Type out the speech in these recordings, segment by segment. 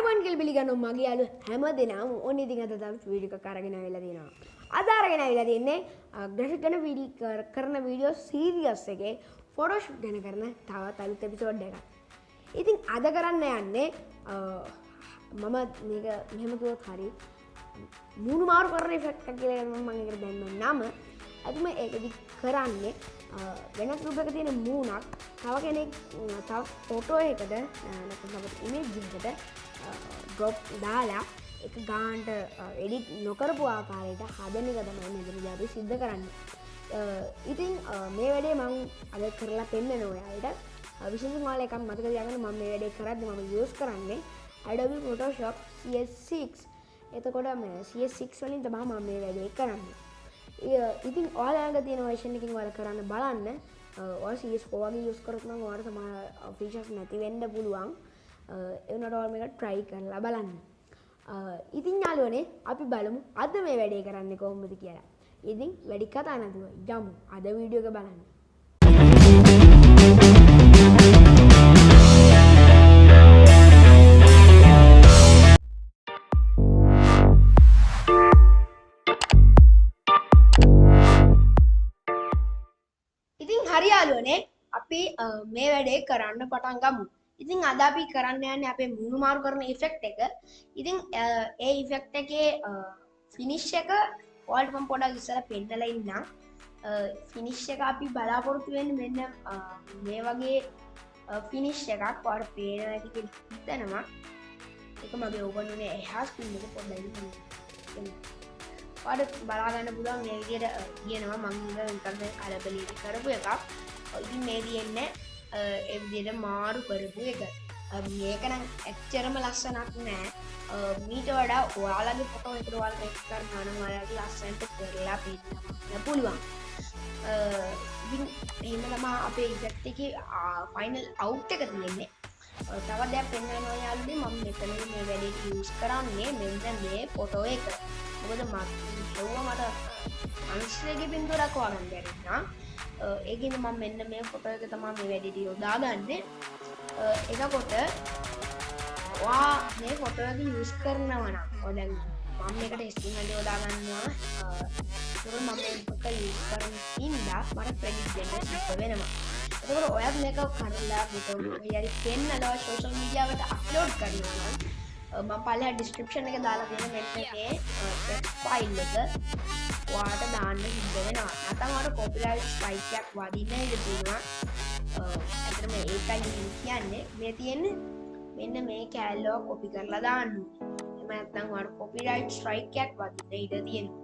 ආයුබෝවන් කියලා පිළිගන්නවා මගේ යාළුවෝ හැමදෙනාම ඕන ඉතින් අද තවත් වීඩියෝ එකක් අරගෙන ආවිලා තියෙනවා. අද අරගෙන ආවිලා තින්නේ ග්‍රැෆික් ගැන කරන වීඩියෝ සීරීස් එකේ ෆොටෝෂොප් ගැන කරන තවත් අලුත් එපිසෝඩ් එකක්. ඉතින් අද කරන්න යන්නේ මම මේක මෙහෙම කිව්වොත් හරි මූණු මාරු කරන ඉෆෙක්ට් එකක් කියලා මම ඒකට දැම්මා නම. අද මම ඒකදි කරන්නේ වෙනත් රූප එකක තියෙන මූණක් තව කෙනෙක් තව ෆොටෝ එකකට නැත්නම් තව ඉමේජ් එකකට ඩ්‍රොප් දාලා එක ගානට එඩිට් නොකරපු ආකාරයට හදන එක තමයි මෙතනදී අපි සිද්ධ කරන්නේ. ඉතින් මේ වැඩේ මම අද කරලා පෙන්නනවා ඔයාලට. විශේෂයෙන් ඔයාලා එකක් මතක තියාගන්න මම මේ වැඩේ කරද්දී මම යූස් කරන්නේ Adobe Photoshop CS6. එතකොට මේ CS6 වලින් තමයි මම මේ වැඩේ කරන්නේ. ඉතින් ඔයාලට තියෙන version එකකින් ඔයාලා කරන්න බලන්න. ඔයාලා CS4 වගේ යූස් කරොත් නම් ඔයාලට සමහර features නැති වෙන්න පුළුවන්. ඒ වුණාට ඔයාලා මේක try කරලා බලන්න. ඉතින් යාළුවනේ අපි බලමු අද මේ වැඩේ කරන්නේ කොහොමද කියලා. ඉතින් වැඩි කතා නැතුව යමු අද වීඩියෝ එක බලන්න. ඉතින් හරි යාළුවනේ අපි මේ වැඩේ කරන්න පටන් ගමු. ඉතින් අද අපි කරන්න යන්නේ අපේ මූණු මාරු කරන ඉෆෙක්ට් එක. ඉතින් ඒ ඉෆෙක්ට් එකේ ෆිනිෂ් එක ඔයාලට මම පොඩ්ඩක් ඉස්සරහ පෙන්නලා ඉන්නම්. ෆිනිෂ් එක අපි බලාපොරොත්තු වෙන්නේ මෙන්න මේ වගේ ෆිනිෂ් එකක් ඔයාලට පේනවා ඇති කියලා හිතනවා. ඒක මගේ ඕපන් වුණේ එහා ස්ක්‍රීන් එක පොඩ්ඩක් ඉන්න. ඔයාලට බලා ගන්න පුළුවන් මේ විදිහට කියනවා මම ඉන්ටර්නෙට් කලබලෙදි කරපු එකක්. ඉතින් මේ තියෙන්නේ ඒ විදිහට මාරු කරපු එක. මේක නම් ඇත්තටම ලස්සනක් නෑ. මීට වඩා ඔයාලගේ ෆොටෝ එකට ඔයාලා මේක කරනවා නම් ඔයාලගේ ලස්සනට කරලා පෙන්නන්න පුළුවන්. ඉතින් එහෙම තමයි අපේ ඉෆෙක්ට් එකේ ෆයිනල් අවුට් එක තියෙන්නේ. තව දෙයක් පෙන්වන්න ඔයාලුනේ මම මෙතන මේ වැඩේට යූස් කරන්නේ මෙන්න මේ ෆොටෝ එක. මොකද මට අංශයේ බින්දුවක් වගන්න බැරිනා. ඒකින්ද මම මෙන්න මේ ෆොටෝ එක තමයි මේ වැඩේට යොදාගන්නේ. එතකොට ඔයා මේ ෆොටෝ එක යූස් කරනවා නම් දැන් මම මේකට ස්ක්‍රීන් යොදා ගන්නවා. ඒක මම මේක යූස් කරන ඉඳලා මට ක්‍රෙඩිට් දෙන්න සිද්ධ වෙනවා. එතකොට ඔයත් මේක කරලා ෆොටෝ හරි පෙන්නලා සෝෂල් මීඩියා වලට අප්ලෝඩ් කරනවා නම් මම පළල ඩිස්ක්‍රිප්ෂන් එකේ දාලා තියෙන මෙන්න මේ ටෙක්ස්ට් ෆයිල් එක ඔයාලට දාන්න සිද්ධ වෙනවා. නැත්නම් ඔයාලට කොපිරයිට් ස්ට්‍රයික් එකක් වදින්න ඉඩ තියෙනවා. ඇත්තටම ඒකයි කියන්නේ මේ තියෙන්නේ මෙන්න මේ කැලලෝ කොපි කරලා දාන්න. එහෙම නැත්නම් ඔයාලට කොපිරයිට් ස්ට්‍රයික් එකක් වදින්න ඉඩ තියෙනවා.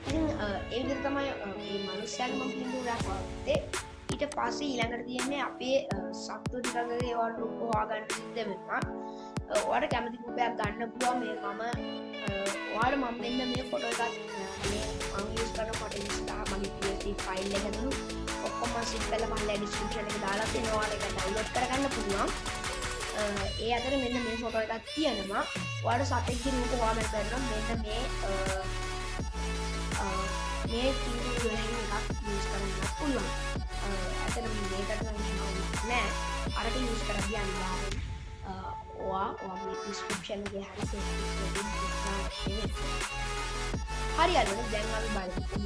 ඉතින් ඒ විදිහට තමයි මේ මිනිස්යාගේ මම පිළිතුරක් වත්තේ. ඊට පස්සේ ඊළඟට තියෙන්නේ අපේ සත්තු ටිකකගේ ඔයාලට රූප හොයාගන්න සිද්ධ වෙනවා. ඔයාලට කැමති රූපයක් ගන්න පුළුවන් මේ ඔයාලට මම මෙන්න මේ ෆොටෝ එකක් මේ මම යූස් කරන ෆොටෝ එක මගේ PSD ෆයිල් එක දුන්නු ඔක්කොම සිම්පල් මම ඩිස්ක්‍රිප්ෂන් එකේ දාලා තියෙනවා ඔයාලට ඒක ඩවුන්ලෝඩ් කරගන්න පුළුවන්. ඒ අතර මෙන්න මේ ෆොටෝ එකක් තියෙනවා. ඔයාලට සතෙක්ගේ රූප හොයාගන්න බැරි නම් මෙන්න මේ කීබෝඩ් වලින් එකක් යූස් කරන්න පුළුවන්. ඇත්තටම මේකට නම් නෑ අරට යූස් කරලා යන්න ඔයාගේ ඩිස්ක්‍රිප්ෂන් එකේ හරි හරි අලුත් දැන් අපි බලමු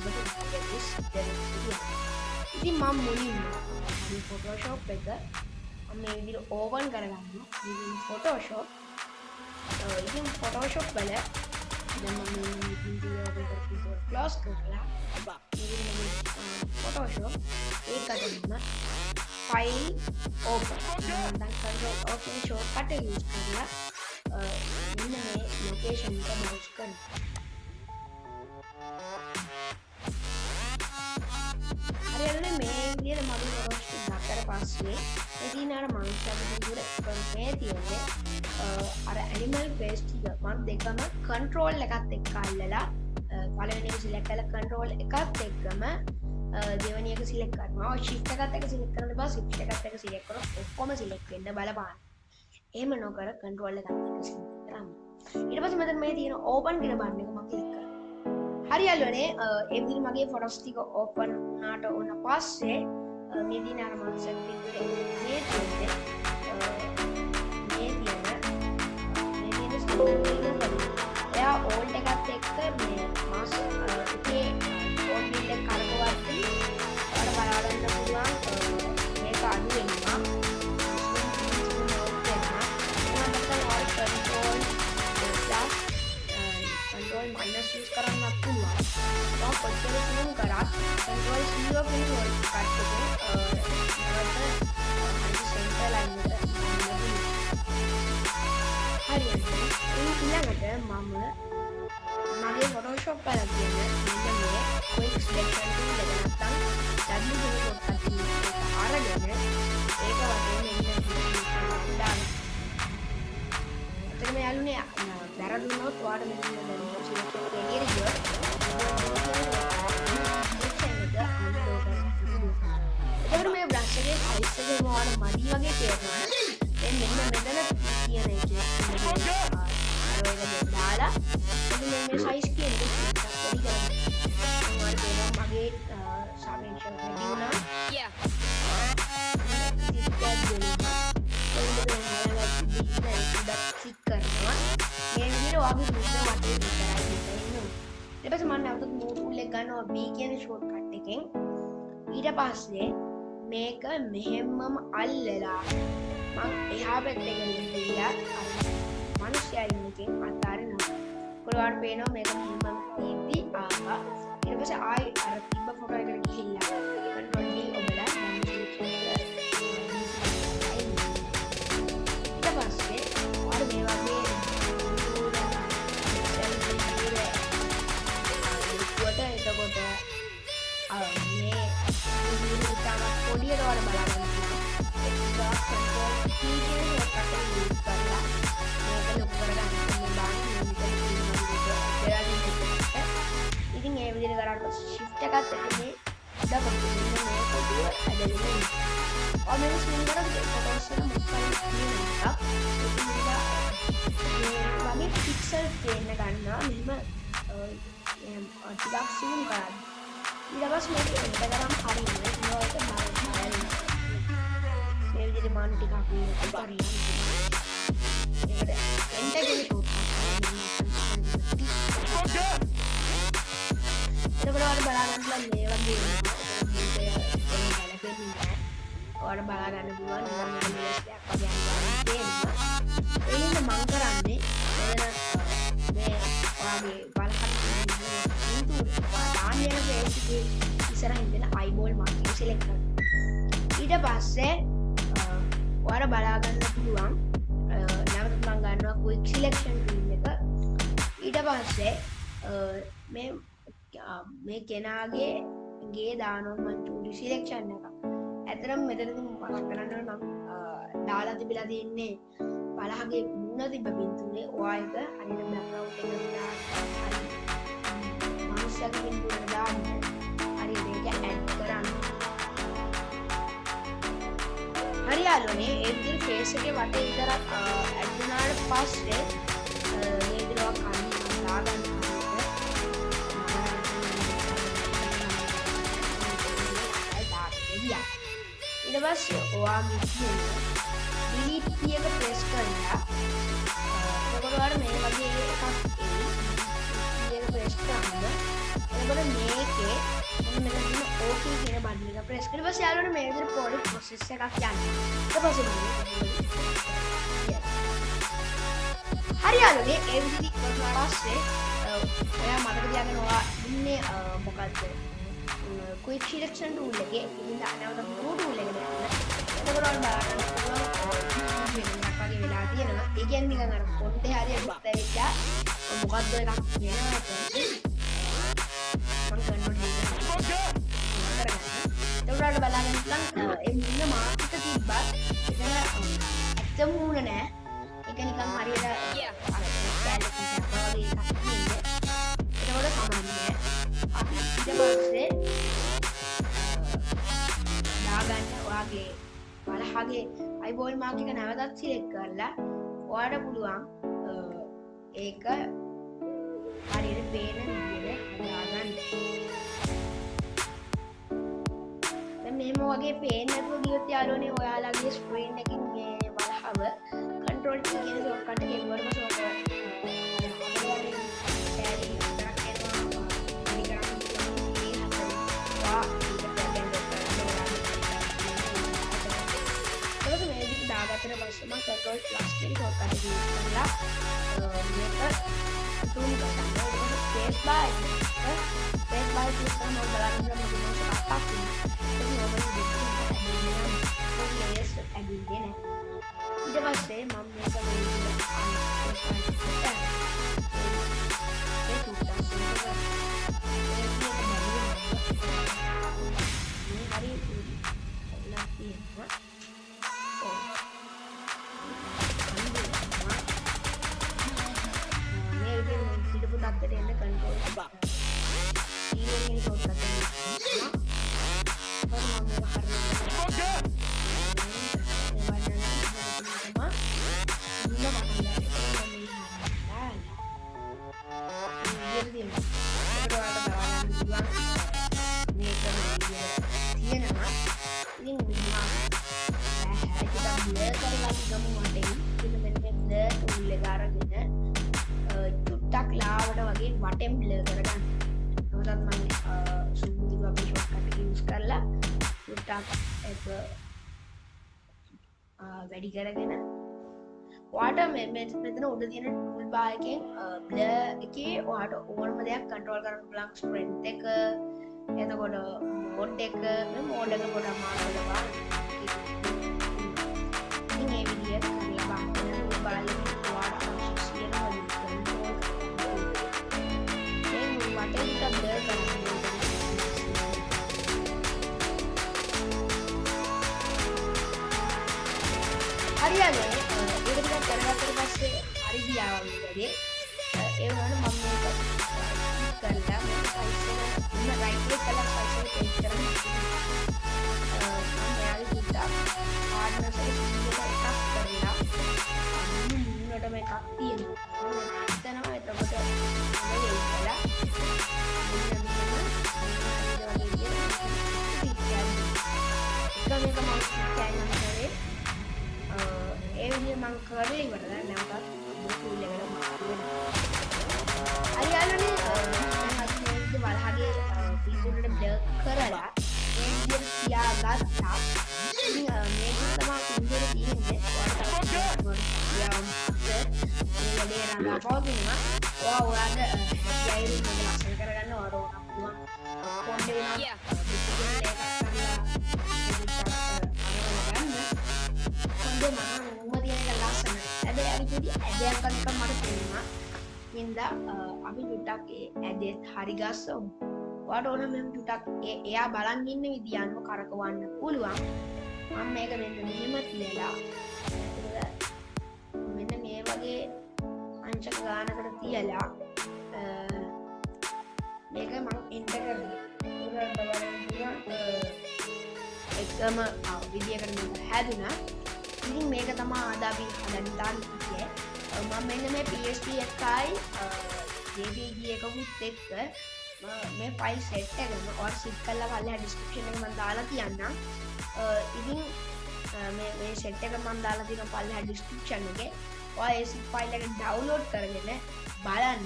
ඉතින් මම මුලින්ම මේ Photoshop එක මේ විදිහට ඕපන් කරගන්නවා. ඉතින් Photoshop ඉතින් Photoshop වල දැන් මම මේ විදිහට ඕපන් කරලා ක්ලෝස් කරලා Photoshop ඒකටම file open dan control open shortcut use කරලා මෙන්න මේ location එක mouse කරන්න. හරියටම මේ විදිහට මම Photoshop දාතර පස්සේ ඉතින් අර මනුස්සයාගේ දුර මේ තියෙන්නේ අර animal paste එක මම දෙකම control එකත් එක්ක අල්ලලා පළවෙනි එක select කරලා control එකත් එක්කම දෙවෙනි එක සිලෙක්ට් කරනවා. shift එකත් එක සිලෙක්ට් කරන්න බෑ. shift එකත් එක සිලෙක්ට් කරොත් ඔක්කොම සිලෙක්ට් වෙන්න බලපාන. එහෙම නොකර control එකත් එක සිලෙක්ට් කරාම ඊට පස්සේ මෙතන මේ තියෙන open කියන බටන් එක මම ක්ලික් කරනවා. හරි යාළුවනේ ඒ විදිහට මගේ ෆොටෝස් ටික open වුණාට ඕන පස්සේ මේ දින අර මම සෙට් කරේ මේ තියෙන්නේ හරියට ඊළඟට මම මගේ Photoshop වල තියෙන මෙන්න මේ quick selection tool එක නැත්තම් W shortcut key එක අරගෙන ඒක වගේ මෙන්න දාන්න. එතන මේ යාළුවනේ වැරදුනොත් ඔයාලට මෙන්න දැන් selection එක එළියට ගියොත් එතකොට මේ brush එකේ size එක ඔයාලට මදි වගේ තේරෙනවා. දැන් මෙන්න මෙතන කියන එකේ දාලා මේ size කියන එක වැඩි කරගන්න. මම මගේ සාපේක්ෂව වැඩි වුණා. ඊට පස්සේ මම නැවතත් move tool එක ගන්නවා B කියන shortcut එකෙන්. ඊට පස්සේ මේක මෙහෙමම අල්ලලා මම එහා පැත්තට ගිහිල්ලා මිනිස්සයා ඉන්න එකෙන් අතාරිනවා. ඔයාලට පේනවා මේක මෙහෙම ඉති ආවා. ඊට පස්සේ ආයි අර තිබ්බ ෆොටෝ එකට ගිහිල්ලා control D ඔබලා ඊට පස්සේ ඔයාලට මේ වගේ එතකොට මේ පොඩියට වල බලන්න control T කියන shortcut එක use කරලා මේක ලොකු කරගන්න ඉතින් ඒ විදිහට කරාට පස්සේ shift එකත් එක්ක මේ දබල් මේ පොඩිය ඇදගෙන ඉන්නවා. මේ ස්ක්‍රීන් එකට ෆොටෝස් එක මුස්සයි කියනවා. මේ වගේ පික්සල් පේන්න ගන්නවා මෙහෙම ටිකක් zoom කරලා. ඊට පස්සේ මේක එන්ටර් කරාම හරියන්නේ ඒක බලන්න. මේ විදිහට මාන ටිකක් හරියන්නේ. ඒකට එන්ටර් කියන ෂෝට් එතකොට ඔයාලට බලා ගන්න පුළුවන් මේ වගේ ඔයාලට බලා ගන්න පුළුවන් නිකන් ඇනිමේෂන් එකක් වගේ අනිවාර්යෙන් තේරෙනවා. ඒකෙන්ද මම කරන්නේ මේ ඔයාගේ බලහන් දාන්නේ ඒකේ ඉස්සරහින් දෙන eyeball mark එක select කරන්න. ඊට පස්සේ ඔයාලට බලා ගන්න පුළුවන් නැවතත් මම ගන්නවා quick selection tool එක. ඊට පස්සේ මේ කෙනාගේ ගේ දානවා මම චූටි සිලෙක්ෂන් එකක්. ඇත්තටම මෙතනදී මම කරන්න නම් දාලා තිබිලා තියෙන්නේ බලහගේ මුණ තිබ්බ පින්තූරේ ඔයා එක හරියට බෑග්ග්‍රවුන්ඩ් එක දාලා මනුස්සයාගේ පින්තූරේ දාන්න හරියට ඒක ඇඩ් කරන්න. හරි යාළුවනේ ඒ විදිහට ෆේස් එකේ වටේ විතරක් ඇඩ් වුණාට පස්සේ මේ විදිහට කන්න දාගන්න ඊට පස්සේ ඔයාගේ delete key එක press කරලා එතකොට ඔයාලට මේ වගේ එකක් එයි. key එක press කරන්න. එතකොට මේකේ මෙන්න මෙතන තියෙන OK කියන බටන් එක press කරලා ඊපස්සේ යාළුවනේ මේ විදිහට project process එකක් යනවා. ඊට පස්සේ හරි යාළුවනේ ඒ විදිහට කරලා පස්සේ ඔයා මතක තියාගන්න ඔයා ඉන්නේ මොකද්ද quick selection tool එකේ ඉතින් නැවත move tool එකට යන්න. එතකොට ඔයාලා බලන්න පුළුවන් වෙනක් වගේ වෙලා තියෙනවා. ඒ කියන්නේ නිකන් අර පොඩ්ඩේ හරියට විස්තර මොකක්ද එකක් වෙනවා කියන්නේ. මම control D කරගන්න. එතකොට ඔයාලා බලන්න පුළුවන් ඒ මුන්න මාක් එක තිබ්බත් එතන ඇත්තම මුණ නෑ. ඒක නිකන් හරියට අර කැලේ වගේ එකක් තියෙන්නේ. එතකොට සමානයි. අපි ඊට පස්සේ දාගන්න ඔයාගේ බලහගේ eyeball mark එක නැවතත් select කරලා ඔයාලට පුළුවන් ඒක හරියට පේන විදිහට හදාගන්න. දැන් මෙහෙම වගේ පේන්නේ නැතුව ගියොත් යාළුවනේ ඔයාලගේ screen එකකින් මේ බලහව control T කියන shortcut එකෙන් වරම shortcut දාගත්තට පස්සේ මම control plus කියන shortcut එක use කරලා මේක zoom කරනවා. space bar use කරලා මම බලන්න මොකද එකක් ඒක normally layers ඇදින්නේ නැහැ. ඊට පස්සේ මම මේක වගේ වටෙන් බ්ලර් කරගන්න. නමුත් මම සූම් වගේ ෂොට්කට් එක යූස් කරලා ටක් එක වැඩි කරගෙන ඔයාට මෙතන උඩ තියෙන ටූල් බාර් එකෙන් බ්ලර් එකේ ඔයාට ඕනම දෙයක් කන්ට්‍රෝල් කරන්න පුළුවන්. ස්ට්‍රෙන්ත් එක, එතකොට මෝඩ් එක, මේ මෝඩ් එක පොඩ්ඩක් මාරු කරලා ඉතින් මේ විදියට කරලා බලන්න ටූල් බාර් එකේ ඔයාට අවශ්‍ය සියලුම කන්ට්‍රෝල් මේ වටේ එක බ්ලර් කරන්න. හරියන්නේ ඒක ටිකක් කරගත්තට පස්සේ හරි ගියා වගේ වැඩේ. ඒ වුණාට මම මේක කරලා මේ සයිස් එක ඉන්න රයිට් ක්ලික් කරලා සයිස් එක චේන්ජ් කරන්න. මම මෙයාගේ පුඩක් හાર્ඩ්නස් එක 100ට එකක් කරලා මුන්නට මේකක් තියෙනවා. මම හිතනවා එතකොට මේ ඉස්සලා ඒ විදිහට මම කරලා ඉවරලා නැවතත් ටූල් එකට මාරු වෙනවා. හරියන්නේ මම අද මේ වලහගේ පිටුරට බ්ලර් කරලා මේ විදිහට තියාගත්තා. ඉතින් මේක තමයි පිටුරේ තියෙන්නේ. ඔයාලට ජයරු ලස්සන කරගන්න ඕන පුළුවන්. කොණ්ඩේ වෙනවා. ඇදයක්කනික මට පෙනවා ඉද අපි චුට්ටක් ඇදෙත් හරි ගස්සවු වට ඕන මෙම චුටක් එයා බලන් ඉන්න විදිියන්ම කරකවන්න පුළුවන්. මම මේක මෙන්න මෙහෙම තියලා මෙන්න මේ වගේ අංශක ගානකට තියලා මේක මං එන්ට එකම විදිියකට හැදුනා. ඉතින් මේක තමා අද අපි හදන්න දාන්නේ. මම මෙන්න මේ PSP එකයි JPG එකකුත් එක්ක මේ ෆයිල් සෙට් එකම ඔයාලා සිත් කරලා පල්ලෙහා ඩිස්ක්‍රිප්ෂන් එකේ මම දාලා තියන්නම්. ඉතින් මේ සෙට් එක මම දාලා තියෙනවා පල්ලෙහා ඩිස්ක්‍රිප්ෂන් එකේ. ඔයා ඒ සිත් ෆයිල් එක ඩවුන්ලෝඩ් කරගෙන බලන්න.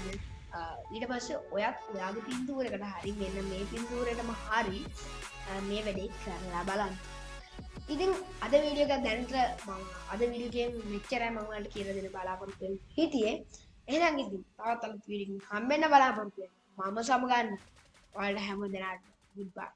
ඊට පස්සේ ඔයත් ඔයාගේ පින්තූරයකට හරි මෙන්න මේ පින්තූරයටම හරි මේ වැඩේ කරලා බලන්න. ඉතින් අද වීඩියෝ එක දැනට මම අද වීඩියෝ එකෙන් මෙච්චරයි මම ඔයාලට කියලා දෙන්න බලාපොරොත්තු වෙන්නේ හිටියේ. එහෙනම් ඉතින් තවත් අලුත් වීඩියෝ එකකින් හම්බෙන්න බලාපොරොත්තු වෙන්න. මම සමගන්න ඔයාලට හැම දිනකටම goodbye.